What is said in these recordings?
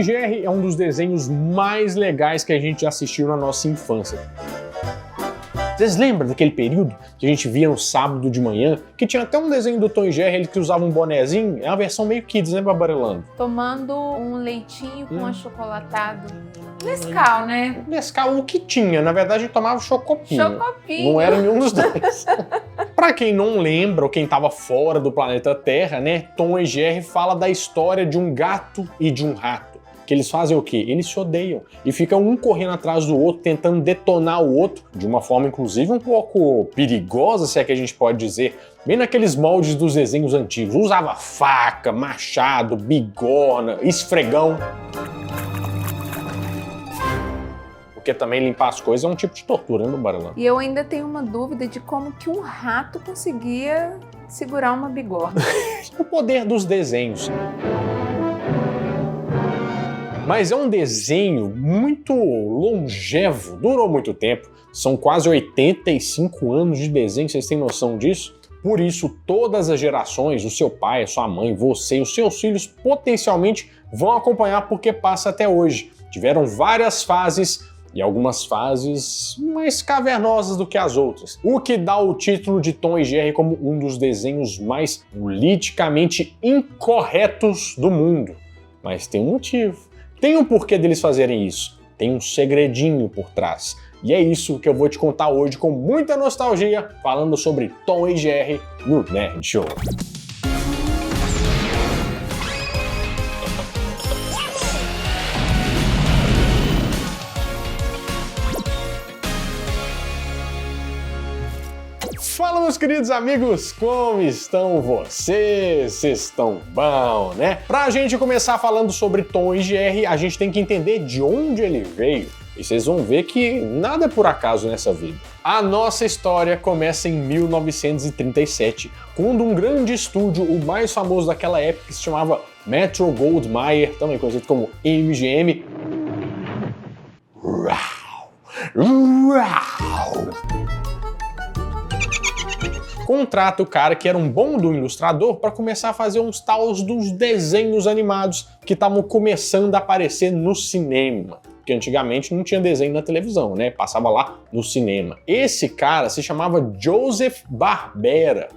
e Jerry é um dos desenhos mais legais que a gente já assistiu na nossa infância. Vocês lembram daquele período que a gente via no sábado de manhã, que tinha até um desenho do Tom e Jerry, ele que usava um bonezinho? É uma versão meio kids, né, Barbarelando? Tomando um leitinho com achocolatado. Nescau, né? Nescau, o que tinha? Na verdade, a gente tomava chocopinho. Chocopinho. Não era nenhum dos dois. Pra quem não lembra, ou quem tava fora do planeta Terra, né, Tom e Jerry fala da história de um gato e de um rato. Que eles fazem o quê? Eles se odeiam e ficam um correndo atrás do outro, tentando detonar o outro, de uma forma inclusive um pouco perigosa, se é que a gente pode dizer, bem naqueles moldes dos desenhos antigos. Usava faca, machado, bigorna, esfregão. Porque também limpar as coisas é um tipo de tortura, né, Baralão? E eu ainda tenho uma dúvida de como que um rato conseguia segurar uma bigorna. O poder dos desenhos. Mas é um desenho muito longevo, durou muito tempo. São quase 85 anos de desenho, vocês têm noção disso? Por isso, todas as gerações, o seu pai, a sua mãe, você e os seus filhos potencialmente vão acompanhar porque passa até hoje. Tiveram várias fases e algumas fases mais cavernosas do que as outras. O que dá o título de Tom e Jerry como um dos desenhos mais politicamente incorretos do mundo. Mas tem um motivo. Tem um porquê deles fazerem isso. Tem um segredinho por trás. E é isso que eu vou te contar hoje com muita nostalgia, falando sobre Tom e Jerry no Nerd Show. Fala, meus queridos amigos, como estão vocês? Vocês estão bom, né? Pra gente começar falando sobre Tom e Jerry, a gente tem que entender de onde ele veio. E vocês vão ver que nada é por acaso nessa vida. A nossa história começa em 1937, quando um grande estúdio, o mais famoso daquela época, que se chamava Metro-Goldwyn-Mayer, também conhecido como MGM, contrata o cara que era um bom do ilustrador para começar a fazer uns tals dos desenhos animados que estavam começando a aparecer no cinema. Porque antigamente não tinha desenho na televisão, né? Passava lá no cinema. Esse cara se chamava Joseph Barbera.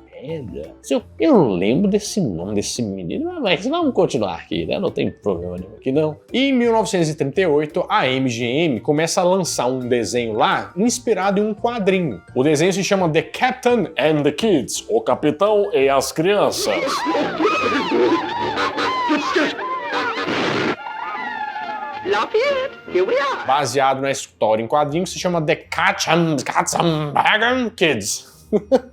Eu não lembro desse nome desse menino, mas vamos continuar aqui, né? Não tem problema nenhum aqui não. E em 1938, a MGM começa a lançar um desenho lá inspirado em um quadrinho. O desenho se chama The Captain and the Kids, o Capitão e as Crianças. Baseado na história em quadrinho que se chama The Katzenberger Kids.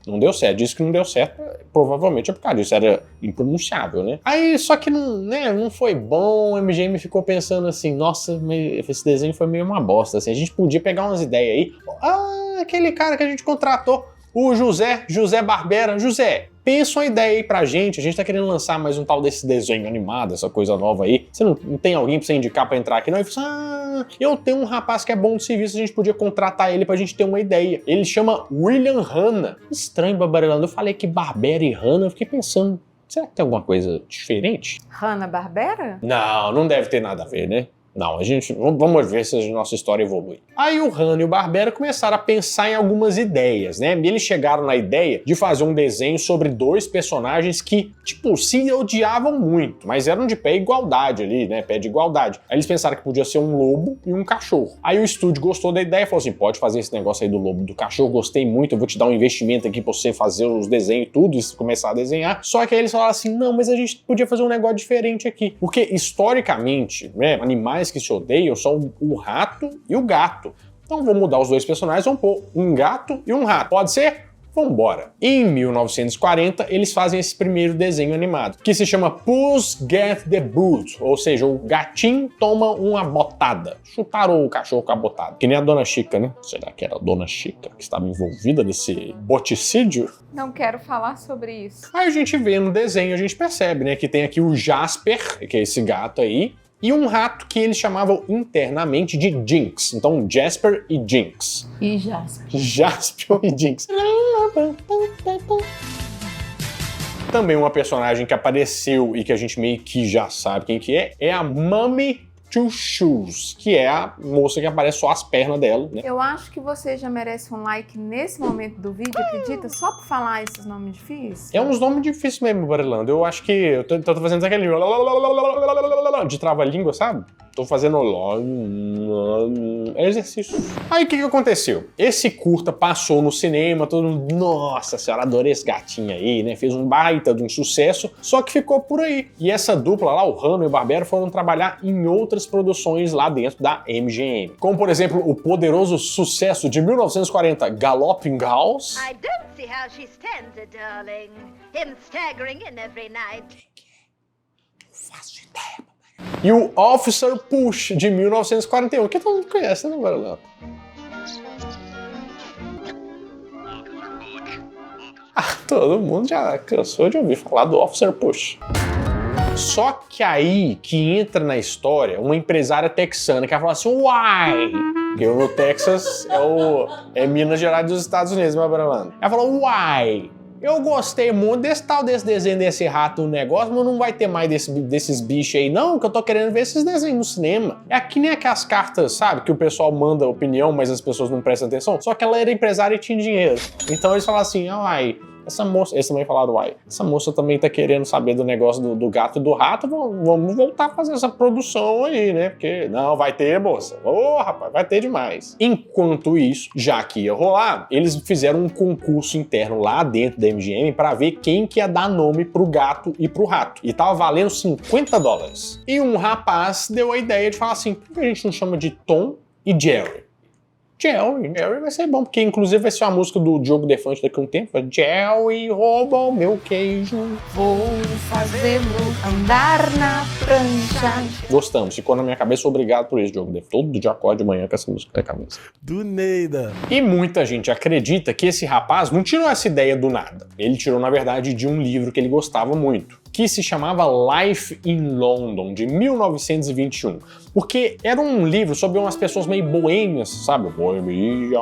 Não deu certo, disse que não deu certo, provavelmente é por causa disso, era impronunciável, né? Aí, só que não foi bom, a MGM ficou pensando assim, nossa, esse desenho foi meio uma bosta, assim, a gente podia pegar umas ideias aí. Aquele cara que a gente contratou, o José Barbera. José, pensa uma ideia aí pra gente, a gente tá querendo lançar mais um tal desse desenho animado, essa coisa nova aí. Você não tem alguém pra você indicar pra entrar aqui? Não, ele falou, eu tenho um rapaz que é bom de serviço, a gente podia contratar ele pra gente ter uma ideia. Ele chama William Hanna. Estranho, Barbarelando, eu falei que Barbera e Hanna, eu fiquei pensando, será que tem alguma coisa diferente? Hanna-Barbera? Não deve ter nada a ver, né? Não, vamos ver se a nossa história evolui. Aí o Hanna e o Barbera começaram a pensar em algumas ideias, né? E eles chegaram na ideia de fazer um desenho sobre dois personagens que, se odiavam muito, mas eram de pé igualdade ali, né? Pé de igualdade. Aí eles pensaram que podia ser um lobo e um cachorro. Aí o estúdio gostou da ideia e falou assim, pode fazer esse negócio aí do lobo e do cachorro, gostei muito, eu vou te dar um investimento aqui pra você fazer os desenhos e tudo, e começar a desenhar. Só que aí eles falaram assim, não, mas a gente podia fazer um negócio diferente aqui. Porque, historicamente, né, animais que se odeiam são o rato e o gato. Então vou mudar os dois personagens, vamos pôr um gato e um rato. Pode ser? Vambora. Em 1940, eles fazem esse primeiro desenho animado, que se chama Puss Get the Boot, ou seja, o gatinho toma uma botada. Chutaram o cachorro com a botada. Que nem a Dona Chica, né? Será que era a Dona Chica que estava envolvida nesse boticídio? Não quero falar sobre isso. Aí a gente vê no desenho, a gente percebe, né, que tem aqui o Jasper, que é esse gato aí, e um rato que eles chamavam internamente de Jinx. Então, Jasper e Jinx. E Jasper. Jasper e Jinx. Também uma personagem que apareceu e que a gente meio que já sabe quem que é a Mummy Two Shoes, que é a moça que aparece só as pernas dela, né? Eu acho que você já merece um like nesse momento do vídeo, acredita? Só por falar esses nomes difíceis. É uns nomes difíceis mesmo, Barilando. Eu acho que eu tô fazendo aquele de trava-língua, sabe? Tô fazendo exercício. Aí o que aconteceu? Esse curta passou no cinema, todo mundo, nossa senhora, adorei esse gatinho aí, né? Fez um baita de um sucesso, só que ficou por aí. E essa dupla lá, o Hanno e o Barbera, foram trabalhar em outras produções lá dentro da MGM. Como, por exemplo, o poderoso sucesso de 1940, Galloping Gauss. I don't see how she stands it, darling. Him staggering in every night. Faço ideia. E o Officer Push, de 1941, que todo mundo conhece, né, Barilando? Todo mundo já cansou de ouvir falar do Officer Push. Só que aí que entra na história uma empresária texana que vai falar assim, uai! Porque no Texas é Minas Gerais dos Estados Unidos, meu Barilando. Ela falou, uai! Eu gostei muito desse desenho desse rato no negócio, mas não vai ter mais desses bichos aí não, que eu tô querendo ver esses desenhos no cinema. É que nem aquelas cartas, sabe, que o pessoal manda opinião, mas as pessoas não prestam atenção. Só que ela era empresária e tinha dinheiro. Então eles falaram assim, ai, essa moça, eles também falaram, uai, essa moça também tá querendo saber do negócio do gato e do rato, vamos voltar a fazer essa produção aí, né? Porque, não, vai ter, moça. Ô, rapaz, vai ter demais. Enquanto isso, já que ia rolar, eles fizeram um concurso interno lá dentro da MGM pra ver quem que ia dar nome pro gato e pro rato. E tava valendo $50. E um rapaz deu a ideia de falar assim, por que a gente não chama de Tom e Jerry? Jerry vai ser bom, porque inclusive vai ser uma música do Diogo Defante daqui a um tempo. Jerry roubou meu queijo. Vou fazê-lo andar na prancha. Gostamos, ficou na minha cabeça, obrigado por isso, Diogo Defante. Todo dia acordo de manhã com essa música na cabeça. Do Neida. E muita gente acredita que esse rapaz não tirou essa ideia do nada. Ele tirou, na verdade, de um livro que ele gostava muito, que se chamava Life in London, de 1921. Porque era um livro sobre umas pessoas meio boêmias, sabe? Boemia,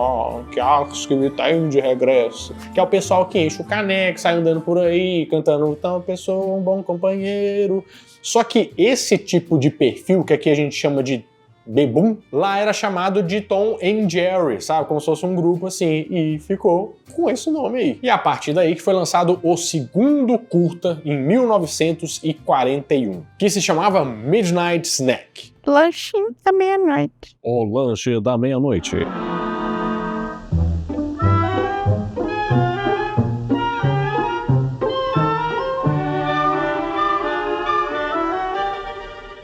que acho que me tem de regresso. Que é o pessoal que enche o caneco, sai andando por aí, cantando tão pessoa, um bom companheiro. Só que esse tipo de perfil, que aqui a gente chama de bebum, lá era chamado de Tom and Jerry, sabe? Como se fosse um grupo assim, e ficou com esse nome aí. E a partir daí que foi lançado o segundo curta em 1941, que se chamava Midnight Snack. Lanchinho da meia-noite. O lanche da meia-noite.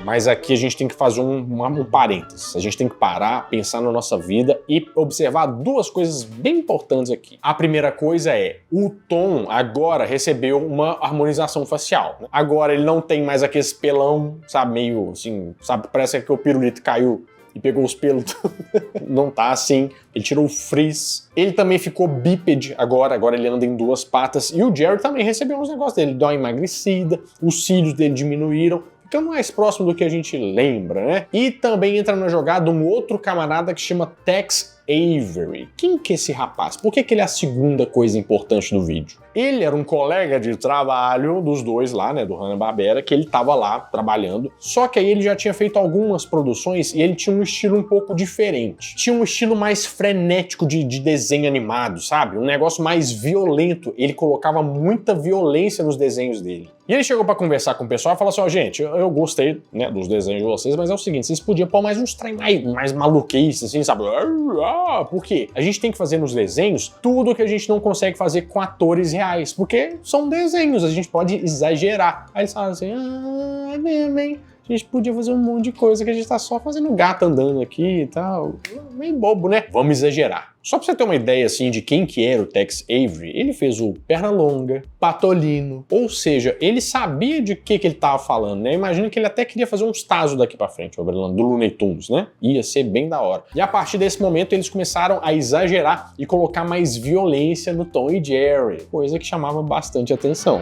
Mas aqui a gente tem que fazer um parênteses. A gente tem que parar, pensar na nossa vida e observar duas coisas bem importantes aqui. A primeira coisa é, o Tom agora recebeu uma harmonização facial. Agora ele não tem mais aquele pelão, sabe, meio assim, sabe, parece que o pirulito caiu e pegou os pelos. Não tá assim. Ele tirou o frizz. Ele também ficou bípede agora ele anda em duas patas. E o Jerry também recebeu uns negócios dele. Deu uma emagrecida, os cílios dele diminuíram. Ficando mais próximo do que a gente lembra, né? E também entra na jogada um outro camarada que chama Tex Avery. Quem que é esse rapaz? Por que ele é a segunda coisa importante do vídeo? Ele era um colega de trabalho dos dois lá, né, do Hanna-Barbera, que ele tava lá trabalhando, só que aí ele já tinha feito algumas produções e ele tinha um estilo um pouco diferente. Tinha um estilo mais frenético de desenho animado, sabe? Um negócio mais violento. Ele colocava muita violência nos desenhos dele. E ele chegou pra conversar com o pessoal e falou assim, ó, gente, eu gostei, né, dos desenhos de vocês, mas é o seguinte, vocês podiam pôr mais uns trem mais maluquices, assim, sabe? Por quê? A gente tem que fazer nos desenhos tudo que a gente não consegue fazer com atores reais, porque são desenhos, a gente pode exagerar. Aí eles falam assim, é mesmo, hein? A gente podia fazer um monte de coisa que a gente tá só fazendo gato andando aqui e tal. Meio bobo, né? Vamos exagerar. Só pra você ter uma ideia, assim, de quem que era o Tex Avery, ele fez o Pernalonga, Patolino, ou seja, ele sabia de que ele tava falando, né? Imagina que ele até queria fazer uns Tazos daqui pra frente, do Looney Tunes, né? Ia ser bem da hora. E a partir desse momento, eles começaram a exagerar e colocar mais violência no Tom e Jerry, coisa que chamava bastante atenção.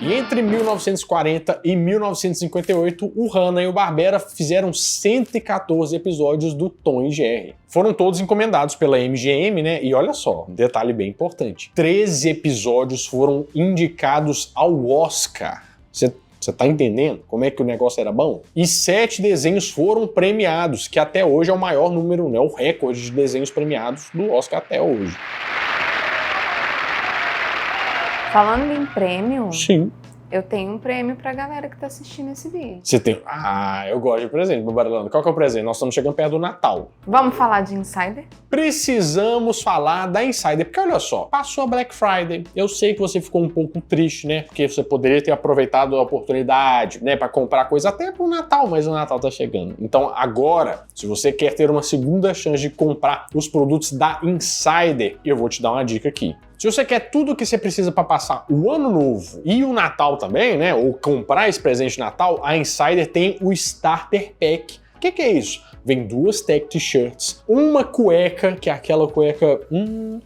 E entre 1940 e 1958, o Hanna e o Barbera fizeram 114 episódios do Tom e Jerry. Foram todos encomendados pela MGM, né? E olha só, um detalhe bem importante. 13 episódios foram indicados ao Oscar. Você tá entendendo como é que o negócio era bom? E 7 desenhos foram premiados, que até hoje é o maior número, né? O recorde de desenhos premiados do Oscar até hoje. Falando em prêmio, Sim. eu tenho um prêmio pra galera que tá assistindo esse vídeo. Você tem... Ah, eu gosto de presente, Babarelando. Qual que é o presente? Nós estamos chegando perto do Natal. Vamos falar de Insider? Precisamos falar da Insider, porque olha só, passou a Black Friday, eu sei que você ficou um pouco triste, né, porque você poderia ter aproveitado a oportunidade, né, para comprar coisa até pro Natal, mas o Natal tá chegando. Então agora, se você quer ter uma segunda chance de comprar os produtos da Insider, eu vou te dar uma dica aqui. Se você quer tudo o que você precisa para passar o Ano Novo e o Natal também, né, ou comprar esse presente de Natal, a Insider tem o Starter Pack. O que é isso? Vem 2 tech t-shirts, uma cueca, que é aquela cueca,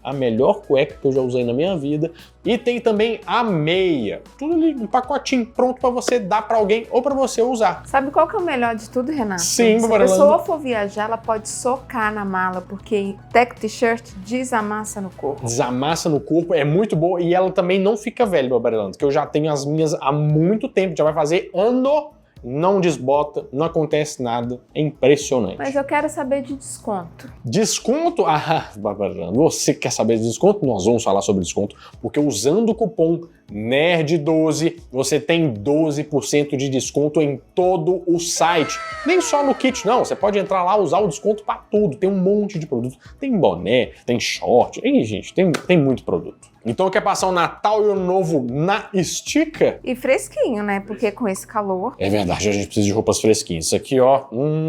a melhor cueca que eu já usei na minha vida, e tem também a meia. Tudo ali, um pacotinho pronto para você dar para alguém ou para você usar. Sabe qual que é o melhor de tudo, Renato? Sim, se a pessoa for viajar, ela pode socar na mala, porque tech t-shirt desamassa no corpo. Desamassa no corpo, é muito boa e ela também não fica velha, Babarelando, que eu já tenho as minhas há muito tempo, já vai fazer ano. Não desbota, não acontece nada, é impressionante. Mas eu quero saber de desconto. Desconto? Ah, Bárbara, você quer saber de desconto? Nós vamos falar sobre desconto, porque usando o cupom NERD12, você tem 12% de desconto em todo o site. Nem só no kit, não. Você pode entrar lá e usar o desconto para tudo. Tem um monte de produto. Tem boné, tem short. Ei, gente, tem muito produto. Então quer passar o Natal e o Ano Novo na estica? E fresquinho, né? Porque com esse calor... É verdade, a gente precisa de roupas fresquinhas. Isso aqui, ó,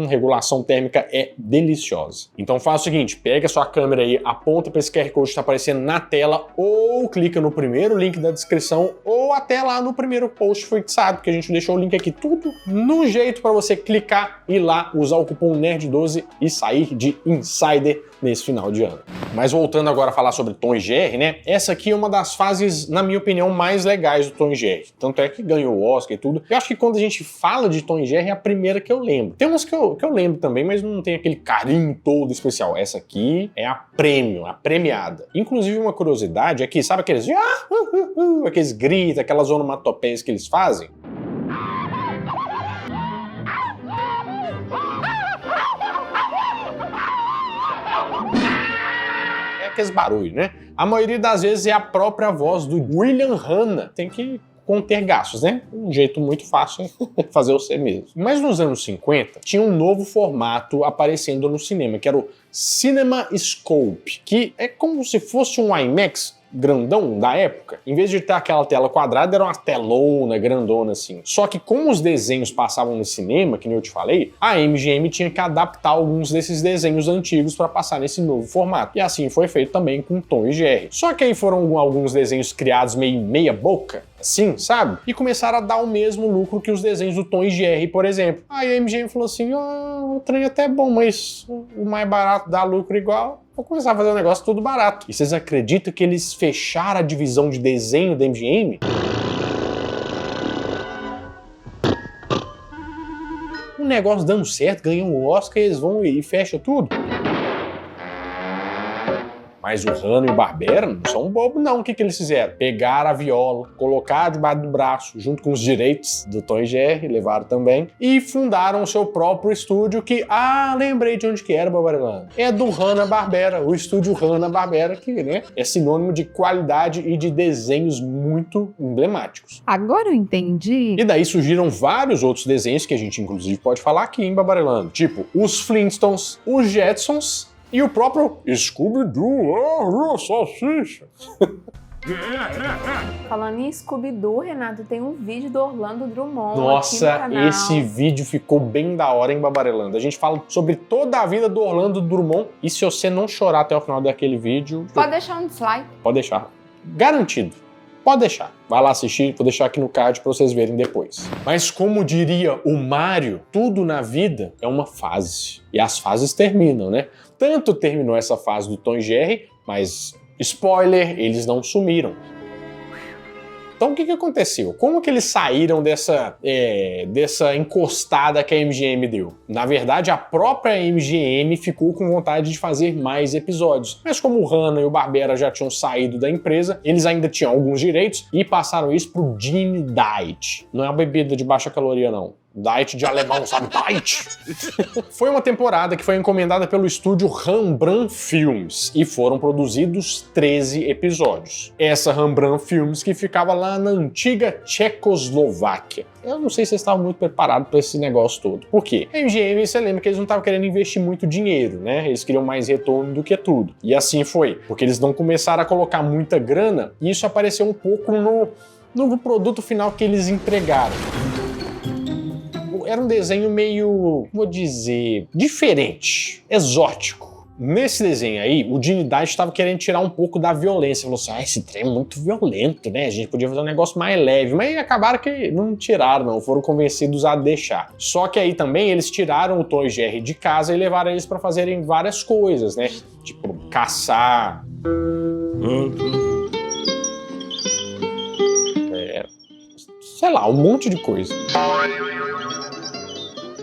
regulação térmica é deliciosa. Então faz o seguinte, pega a sua câmera aí, aponta para esse QR Code que está aparecendo na tela, ou clica no primeiro link da descrição, ou até lá no primeiro post fixado, que a gente deixou o link aqui, tudo no jeito para você clicar e ir lá, usar o cupom NERD12 e sair de Insider nesse final de ano. Mas voltando agora a falar sobre Tom e Jerry, né? Essa aqui é uma das fases, na minha opinião, mais legais do Tom e Jerry. Tanto é que ganhou o Oscar e tudo. Eu acho que quando a gente fala de Tom e Jerry é a primeira que eu lembro. Tem umas que eu lembro também, mas não tem aquele carinho todo especial. Essa aqui é a prêmio, a premiada. Inclusive, uma curiosidade é que, sabe aqueles aqueles gritos, aquelas onomatopeias que eles fazem? Aqueles barulhos, né? A maioria das vezes é a própria voz do William Hanna. Tem que conter gastos, né? Um jeito muito fácil fazer você mesmo. Mas nos anos 50, tinha um novo formato aparecendo no cinema, que era o CinemaScope, que é como se fosse um IMAX grandão da época. Em vez de ter aquela tela quadrada, era uma telona grandona assim. Só que como os desenhos passavam no cinema, que nem eu te falei, a MGM tinha que adaptar alguns desses desenhos antigos para passar nesse novo formato. E assim foi feito também com Tom e Jerry. Só que aí foram alguns desenhos criados meia boca, assim, sabe? E começaram a dar o mesmo lucro que os desenhos do Tom e Jerry, por exemplo. Aí a MGM falou assim, o trem até é bom, mas o mais barato dá lucro igual. Vou começar a fazer um negócio tudo barato. E vocês acreditam que eles fecharam a divisão de desenho da MGM? O negócio dando certo, ganham o Oscar, eles vão e fecham tudo. Mas o Hanna e o Barbera não são bobos não. O que eles fizeram? Pegaram a viola, colocaram debaixo do braço, junto com os direitos do Tom e Jerry, levaram também, e fundaram o seu próprio estúdio que, lembrei de onde que era, Babarelando. É do Hanna-Barbera, o estúdio Hanna-Barbera, que, né, é sinônimo de qualidade e de desenhos muito emblemáticos. Agora eu entendi. E daí surgiram vários outros desenhos que a gente, inclusive, pode falar aqui em Babarelando. Tipo, os Flintstones, os Jetsons, e o próprio Scooby-Doo, salsicha. Falando em Scooby-Doo, Renato, tem um vídeo do Orlando Drummond. Nossa, aqui no canal. esse vídeo ficou bem da hora, hein, Babarelando? A gente fala sobre toda a vida do Orlando Drummond. E se você não chorar até o final daquele vídeo... Pode deixar um dislike. Pode deixar. Garantido. Pode deixar. Vai lá assistir, vou deixar aqui no card para vocês verem depois. Mas como diria o Mario, tudo na vida é uma fase. E as fases terminam, né? Tanto terminou essa fase do Tom e Jerry, mas, spoiler, eles não sumiram. Então o que aconteceu? Como que eles saíram dessa encostada que a MGM deu? Na verdade, a própria MGM ficou com vontade de fazer mais episódios. Mas como o Hanna e o Barbera já tinham saído da empresa, eles ainda tinham alguns direitos e passaram isso pro Gin Diet. Não é uma bebida de baixa caloria, não. Diet de alemão, sabe? Diet! Foi uma temporada que foi encomendada pelo estúdio Rembrandt Films e foram produzidos 13 episódios. Essa Rembrandt Films que ficava lá na antiga Tchecoslováquia. Eu não sei se vocês estavam muito preparados para esse negócio todo. Por quê? A MGM, você lembra que eles não estavam querendo investir muito dinheiro, né? Eles queriam mais retorno do que tudo. E assim foi, porque eles não começaram a colocar muita grana e isso apareceu um pouco no produto final que eles entregaram. Era um desenho meio, vou dizer, diferente, exótico. Nesse desenho aí, o Gin Diet estava querendo tirar um pouco da violência. Falou assim, esse trem é muito violento, né? A gente podia fazer um negócio mais leve. Mas acabaram que não tiraram, não. Foram convencidos a deixar. Só que aí também eles tiraram o Tom e Jerry de casa e levaram eles para fazerem várias coisas, né? Tipo, caçar... sei lá, um monte de coisa.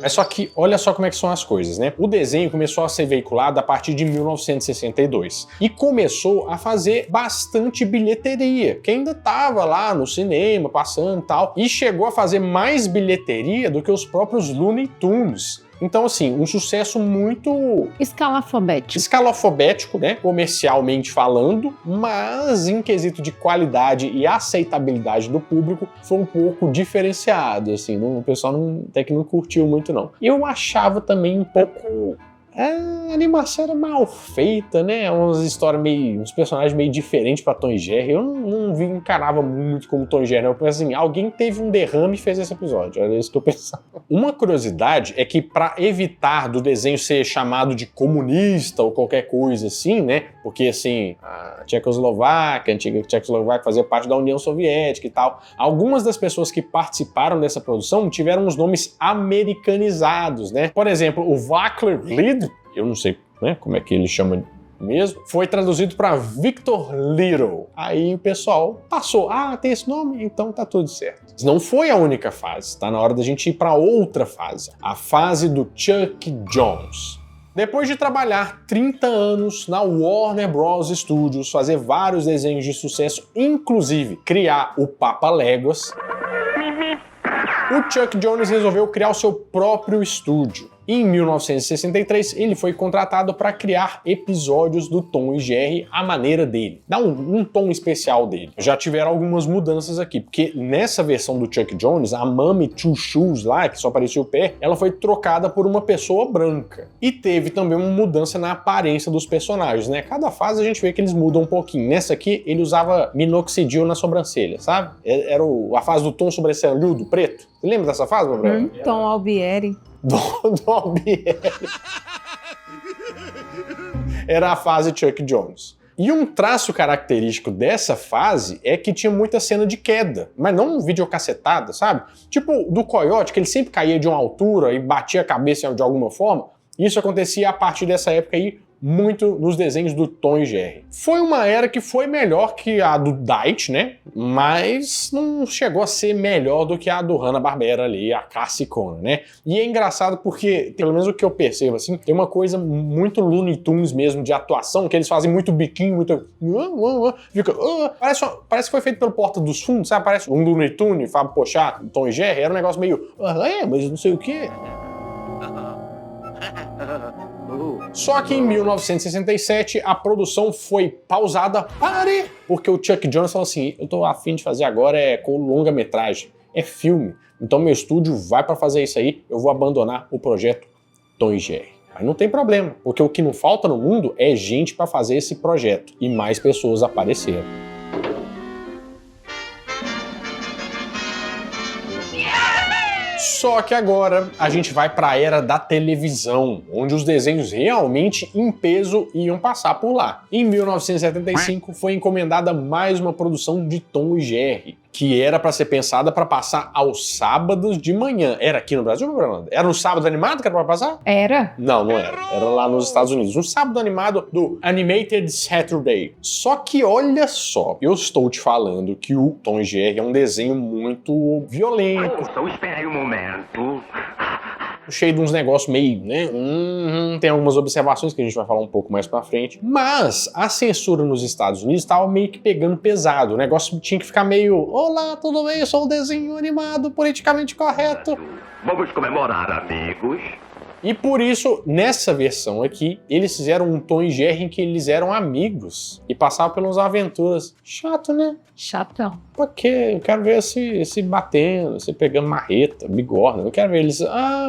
Mas só que, olha só como é que são as coisas, né? O desenho começou a ser veiculado a partir de 1962 e começou a fazer bastante bilheteria, que ainda tava lá no cinema, passando e tal, e chegou a fazer mais bilheteria do que os próprios Looney Tunes. Então, assim, um sucesso muito... escalafobético, né? Comercialmente falando, mas em quesito de qualidade e aceitabilidade do público, foi um pouco diferenciado, assim. O pessoal até que não curtiu muito, não. Eu achava também um pouco... a animação era mal feita, né? Uns personagens meio diferentes pra Tom e Jerry. Eu não encarava muito como Tom e Jerry. Eu pensei assim, alguém teve um derrame e fez esse episódio. Era isso que eu pensava. Uma curiosidade é que pra evitar do desenho ser chamado de comunista ou qualquer coisa assim, né? Porque assim, a antiga Tchecoslováquia fazia parte da União Soviética e tal. Algumas das pessoas que participaram dessa produção tiveram os nomes americanizados, né? Por exemplo, o Václav Lid, eu não sei, né, como é que ele chama mesmo, foi traduzido para Victor Little. Aí o pessoal passou, tem esse nome? Então tá tudo certo. Não foi a única fase, tá na hora da gente ir para outra fase, a fase do Chuck Jones. Depois de trabalhar 30 anos na Warner Bros. Studios, fazer vários desenhos de sucesso, inclusive criar o Papa Léguas, o Chuck Jones resolveu criar o seu próprio estúdio. Em 1963, ele foi contratado para criar episódios do Tom e Jerry à maneira dele. Dá um tom especial dele. Já tiveram algumas mudanças aqui, porque nessa versão do Chuck Jones, a Mommy Two Shoes lá, que só aparecia o pé, ela foi trocada por uma pessoa branca. E teve também uma mudança na aparência dos personagens, né? Cada fase a gente vê que eles mudam um pouquinho. Nessa aqui, ele usava minoxidil na sobrancelha, sabe? Era a fase do Tom sobrancelhudo, preto. Você lembra dessa fase, meu brother? Tom Albieri. Do Albieri. Era a fase Chuck Jones. E um traço característico dessa fase é que tinha muita cena de queda, mas não videocassetada, sabe? Tipo do Coyote, que ele sempre caía de uma altura e batia a cabeça de alguma forma. Isso acontecia a partir dessa época aí, muito nos desenhos do Tom e Jerry. Foi uma era que foi melhor que a do Diet, né? Mas não chegou a ser melhor do que a do Hanna-Barbera ali, a classicona, né? E é engraçado porque, pelo menos o que eu percebo, assim, tem uma coisa muito Looney Tunes mesmo de atuação, que eles fazem muito biquinho, muito... Fica... Parece que foi feito pelo Porta dos Fundos, sabe? Parece um Looney Tunes, Fábio Pochá, Tom e Jerry, era um negócio meio... mas não sei o quê... Só que em 1967 a produção foi pausada porque o Chuck Jones falou assim, eu tô afim de fazer agora com longa-metragem, é filme, então meu estúdio vai para fazer isso aí, eu vou abandonar o projeto Tom e Jerry. Mas não tem problema, porque o que não falta no mundo é gente para fazer esse projeto e mais pessoas apareceram. Só que agora a gente vai para a era da televisão, onde os desenhos realmente em peso iam passar por lá. Em 1975 foi encomendada mais uma produção de Tom e Jerry. que era pra ser pensada pra passar aos sábados de manhã. Era aqui no Brasil, Fernanda? Era no sábado animado que era pra passar? Era? Não, não era. Era lá nos Estados Unidos. Um sábado animado do Animated Saturday. Só que olha só, eu estou te falando que o Tom e Jerry é um desenho muito violento. Então espere um momento. Cheio de uns negócios meio, né? Tem algumas observações que a gente vai falar um pouco mais pra frente. Mas a censura nos Estados Unidos estava meio que pegando pesado. O negócio tinha que ficar meio: olá, tudo bem? Eu sou um desenho animado, politicamente correto. Vamos comemorar, amigos. E por isso, nessa versão aqui, eles fizeram um Tom e Jerry em que eles eram amigos e passavam pelas aventuras. Chato, né? Chatão. Porque eu quero ver se batendo, se pegando marreta, bigorna. Eu quero ver eles,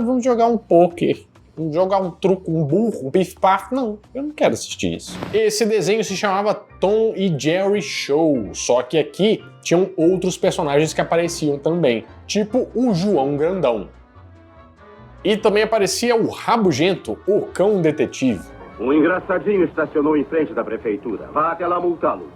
vamos jogar um poker, vamos jogar um truco, um burro, um pif-paf. Não, eu não quero assistir isso. Esse desenho se chamava Tom e Jerry Show, só que aqui tinham outros personagens que apareciam também, tipo o João Grandão. E também aparecia o Rabugento, o cão detetive. Um engraçadinho estacionou em frente da prefeitura. Vá até lá multá-lo.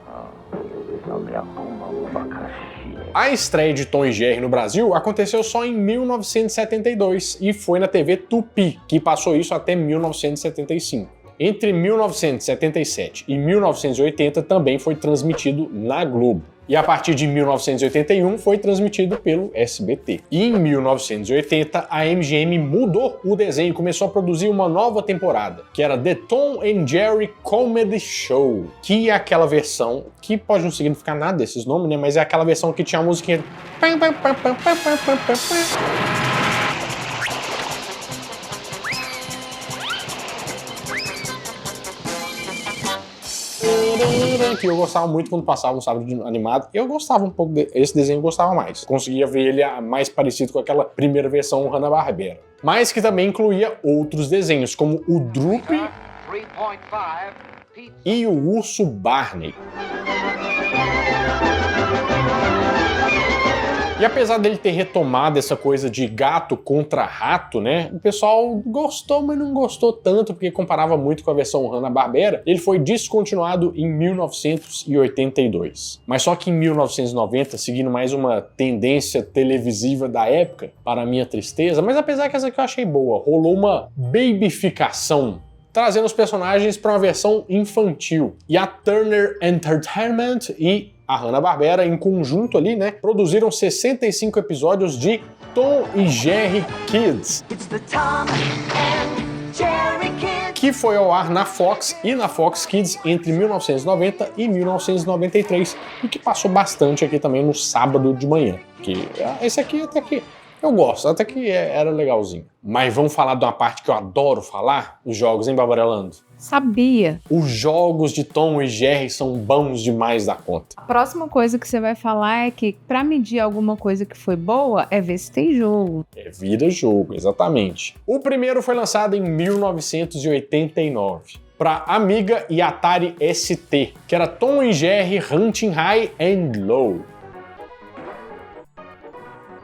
A estreia de Tom e Jerry no Brasil aconteceu só em 1972 e foi na TV Tupi, que passou isso até 1975. Entre 1977 e 1980 também foi transmitido na Globo. E a partir de 1981 foi transmitido pelo SBT. E em 1980 a MGM mudou o desenho e começou a produzir uma nova temporada, que era The Tom and Jerry Comedy Show, que é aquela versão que pode não significar nada esses nomes, né? Mas é aquela versão que tinha a musiquinha. Que eu gostava muito quando passava um sábado animado. Eu gostava um pouco desse desenho, eu gostava mais. Conseguia ver ele mais parecido com aquela primeira versão Hanna-Barbera. Mas que também incluía outros desenhos, como o Droopy e o Urso Barney. E apesar dele ter retomado essa coisa de gato contra rato, né, o pessoal gostou, mas não gostou tanto, porque comparava muito com a versão Hanna-Barbera. Ele foi descontinuado em 1982. Mas só que em 1990, seguindo mais uma tendência televisiva da época, para minha tristeza, mas apesar que essa aqui eu achei boa, rolou uma babyficação, trazendo os personagens para uma versão infantil. E a Turner Entertainment e a Hanna-Barbera, em conjunto ali, né, produziram 65 episódios de Tom e Jerry Kids, que foi ao ar na Fox e na Fox Kids entre 1990 e 1993, e que passou bastante aqui também no sábado de manhã. Que esse aqui até que eu gosto, até que era legalzinho. Mas vamos falar de uma parte que eu adoro falar, os jogos, hein, Barbarelando? Sabia. Os jogos de Tom e Jerry são bons demais da conta. A próxima coisa que você vai falar é que pra medir alguma coisa que foi boa é ver se tem jogo. É vira jogo, exatamente. O primeiro foi lançado em 1989 para Amiga e Atari ST, que era Tom e Jerry Hunting High and Low.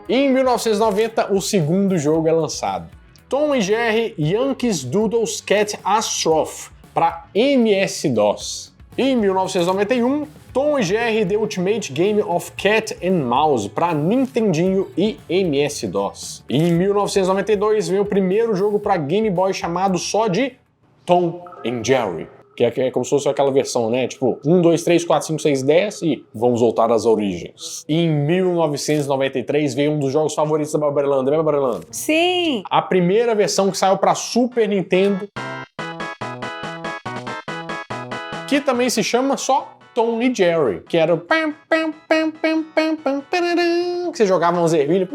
E em 1990, o segundo jogo é lançado. Tom e Jerry Yankees Doodles Cat Astroph para MS-DOS. E em 1991, Tom e Jerry The Ultimate Game of Cat and Mouse para Nintendinho e MS-DOS. E em 1992 veio o primeiro jogo para Game Boy chamado só de Tom and Jerry. Que é como se fosse aquela versão, né? Tipo, 1, 2, 3, 4, 5, 6, 10 e vamos voltar às origens. E em 1993 veio um dos jogos favoritos da Barbarelanda, né, Barbarelanda? Sim! A primeira versão que saiu para Super Nintendo, que também se chama só Tom e Jerry, que era o que você jogava uns ervilhos.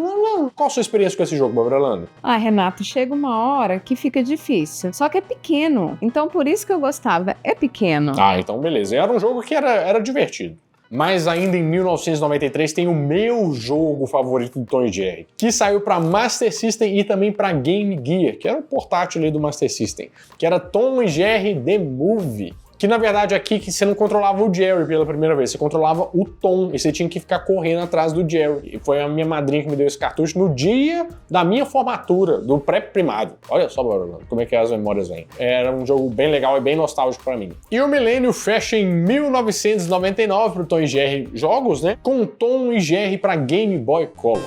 Qual a sua experiência com esse jogo, Barbarelanda? Ah, Renato, chega uma hora que fica difícil. Só que é pequeno. Então, por isso que eu gostava. É pequeno. Ah, então beleza. Era um jogo que era divertido. Mas ainda em 1993 tem o meu jogo favorito do Tom e Jerry, que saiu para Master System e também para Game Gear, que era o portátil ali do Master System, que era Tom e Jerry The Movie. Que na verdade aqui que você não controlava o Jerry pela primeira vez, você controlava o Tom e você tinha que ficar correndo atrás do Jerry. E foi a minha madrinha que me deu esse cartucho no dia da minha formatura, do pré-primário. Olha só, como é que as memórias vêm. Era um jogo bem legal e bem nostálgico pra mim. E o milênio fecha em 1999 pro Tom e Jerry jogos, né? Com Tom e Jerry pra Game Boy Color.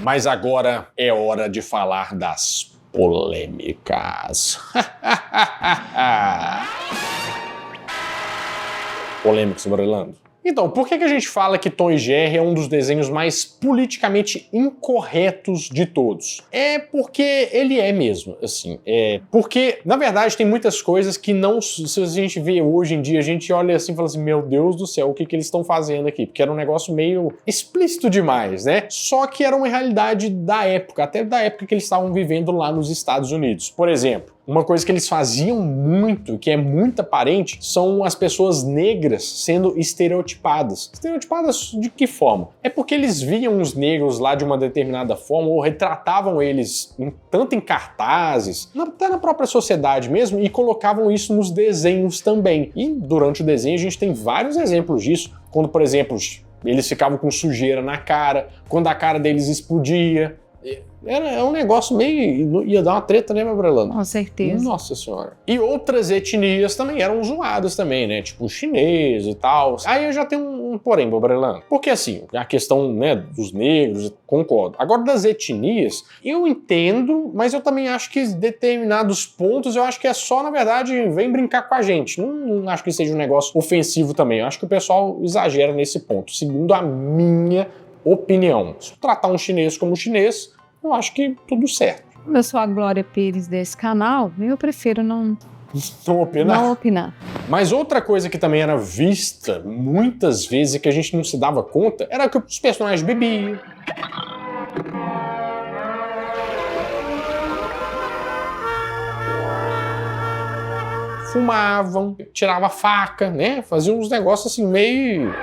Mas agora é hora de falar das polêmicas. Polêmicas, Orlando. Então, por que a gente fala que Tom e Jerry é um dos desenhos mais politicamente incorretos de todos? É porque ele é mesmo, assim. Porque, na verdade, tem muitas coisas que não... Se a gente vê hoje em dia, a gente olha assim e fala assim, meu Deus do céu, o que eles estão fazendo aqui? Porque era um negócio meio explícito demais, né? Só que era uma realidade da época, até da época que eles estavam vivendo lá nos Estados Unidos. Por exemplo, uma coisa que eles faziam muito, que é muito aparente, são as pessoas negras sendo estereotipadas. Estereotipadas de que forma? É porque eles viam os negros lá de uma determinada forma, ou retratavam eles tanto em cartazes, até na própria sociedade mesmo, e colocavam isso nos desenhos também. E durante o desenho a gente tem vários exemplos disso, quando, por exemplo, eles ficavam com sujeira na cara, quando a cara deles explodia. É um negócio meio... ia dar uma treta, né, meu Brelano? Com certeza. Nossa senhora. E outras etnias também eram zoadas também, né? Tipo, chinês e tal. Aí eu já tenho um porém, meu Brelano. Porque assim, a questão, né, dos negros, concordo. Agora, das etnias, eu entendo, mas eu também acho que determinados pontos, eu acho que é só, na verdade, vem brincar com a gente. Não acho que seja um negócio ofensivo também. Eu acho que o pessoal exagera nesse ponto, segundo a minha opinião. Se tratar um chinês como chinês, eu acho que tudo certo. Como eu sou a Glória Pires desse canal, eu prefiro não opinar. Mas outra coisa que também era vista muitas vezes e que a gente não se dava conta era que os personagens bebiam. Fumavam, tiravam faca, né? Faziam uns negócios assim meio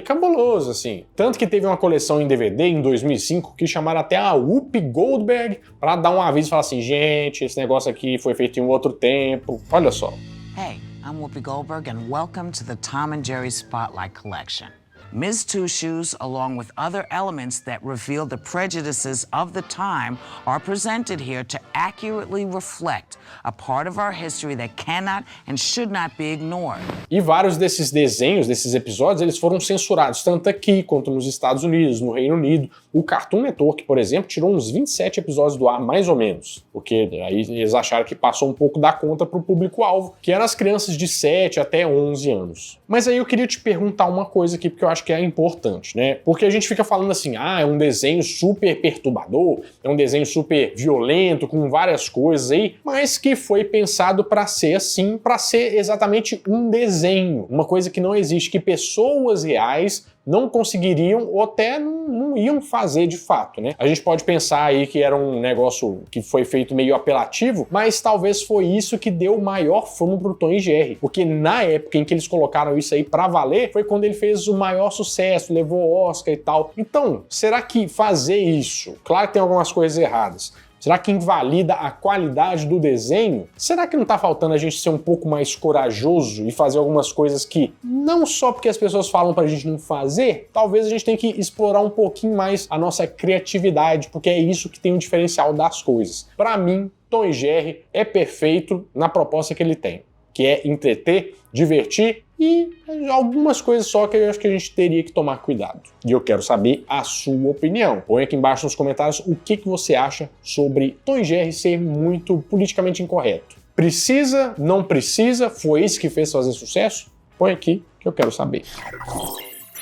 cabuloso, assim. Tanto que teve uma coleção em DVD em 2005 que chamaram até a Whoopi Goldberg pra dar um aviso e falar assim, gente, esse negócio aqui foi feito em um outro tempo. Olha só. Hey, I'm Whoopi Goldberg and welcome to the Tom and Jerry Spotlight Collection. Ms. Two Shoes, along with other elements that reveal the prejudices of the time, are presented here to accurately reflect a part of our history that cannot and should not be ignored. E vários desses desenhos, desses episódios, eles foram censurados, tanto aqui quanto nos Estados Unidos, no Reino Unido. O Cartoon Network, por exemplo, tirou uns 27 episódios do ar, mais ou menos. Porque aí eles acharam que passou um pouco da conta pro público-alvo, que eram as crianças de 7 até 11 anos. Mas aí eu queria te perguntar uma coisa aqui, porque eu acho que é importante, né? Porque a gente fica falando assim, é um desenho super perturbador, é um desenho super violento, com várias coisas aí, mas que foi pensado para ser assim, para ser exatamente um desenho, uma coisa que não existe, que pessoas reais não conseguiriam ou até não iam fazer de fato, né? A gente pode pensar aí que era um negócio que foi feito meio apelativo, mas talvez foi isso que deu maior fama pro Tom e Jerry, porque na época em que eles colocaram isso aí pra valer, foi quando ele fez o maior sucesso, levou Oscar e tal. Então, será que fazer isso, claro que tem algumas coisas erradas, será que invalida a qualidade do desenho? Será que não tá faltando a gente ser um pouco mais corajoso e fazer algumas coisas que, não só porque as pessoas falam pra gente não fazer, talvez a gente tenha que explorar um pouquinho mais a nossa criatividade, porque é isso que tem um diferencial das coisas. Pra mim, Tom e Jerry é perfeito na proposta que ele tem, que é entreter, divertir e algumas coisas só que eu acho que a gente teria que tomar cuidado. E eu quero saber a sua opinião. Põe aqui embaixo nos comentários o que você acha sobre Tom e Jerry ser muito politicamente incorreto. Precisa? Não precisa? Foi isso que fez fazer sucesso? Põe aqui que eu quero saber.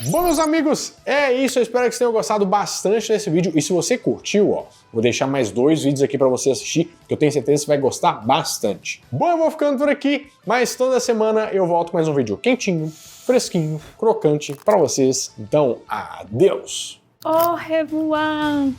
Bom, meus amigos, é isso. Eu espero que vocês tenham gostado bastante desse vídeo. E se você curtiu, vou deixar mais 2 vídeos aqui pra você assistir, que eu tenho certeza que você vai gostar bastante. Bom, eu vou ficando por aqui, mas toda semana eu volto com mais um vídeo quentinho, fresquinho, crocante pra vocês. Então, adeus! Au revoir!